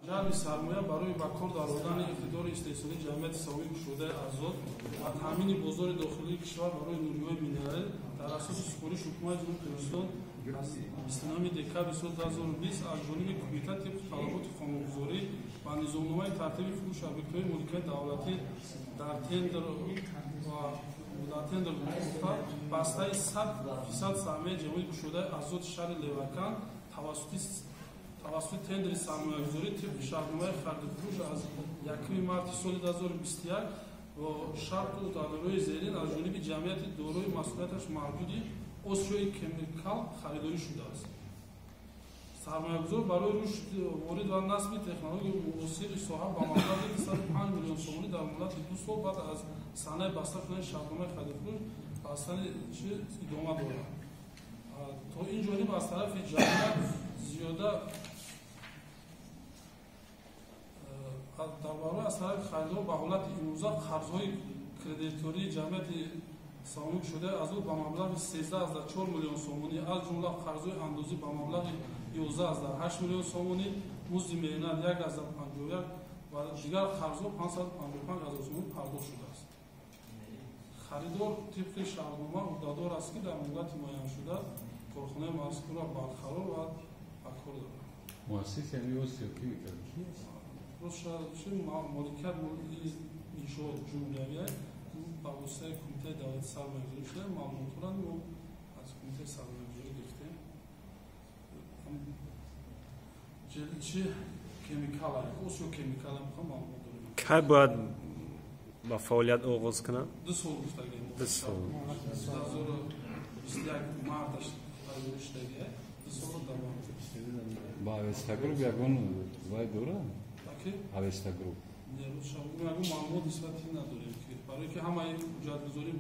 ҷалби сармоя барои ба кор даровардани иқтидори истеҳсолии ҷамъияти соҳиби кушодаи азот ва таъмини бозори дохилии кишвар барои нуриҳои минералӣ дар асоси супориши ҳукумати ҷумҳурии Қирғизистон аз 29 декабри соли 2020 аз ҷониби кумита тибқи талаботи қонунгузорӣ ва низомномаи тартиби фурӯши объектҳои мулкияти давлатӣ дар тендер гуфта бастаи 100% сармояи ҷамъияти кушодаи азоти шаҳри Левакан тавассути тендери сармоягузорӣ тибқи шаҳрномаи харди фурӯш аз 1 марти соли 2021 ва шарту доираҳои зерин аз ҷониби ҷамъияти дорои масъулияташ маҳдуди Осиёи Кемикал харидорӣ шудааст. Сармоягузор барои рушди ворид ва насби технологияи муосири соҳа ба маблағи 205 миллион сомонӣ дар муддати 2 сол баъд аз санаи баста шудани шаҳрномаи харди фурӯш бастани идома дорад. То ин ҷониб аз тарафи ҷамъият зиёда дар барои аз тарафи харидор ба ҳолати имрӯза қарзҳои кредитории ҷамъияти соҳиби кушодаи азот ба маблағи 13,4 миллион сомонӣ аз ҷумла қарзҳои андозӣ ба маблағи 11,8 миллион сомонӣ, музди меҳнат 1,51 ва дигар қарзҳо 555 000 сомонӣ пардохт шудааст. Харидор тибқи шаҳрнома ӯҳдадор аст ки дар муддати муайяншуда корхонаи мазкура барқарор ва ба кор дорад. Муассис яъни Осиё Кемикал кист? моликият иншоот ҷумҳурия ба воситаи кумитаи давлати сармоягузорӣ шуда маълумотро мо аз кумитаи сармоягузорӣ гирифтем. ҷеличи кемикала Осиё Кемикала маълумот дорем. Кай бояд ба фаъолият оғоз кунад? 2 сол гуфтагем. 2 сол. 2021 марташ тарҷима шудагия 2 сол давом. Ба Авестагруп ягон вай дорад? Авестагруп. Маълумот нисбати надорем ки барои ки ҳамаи ҳуҷҷатгузори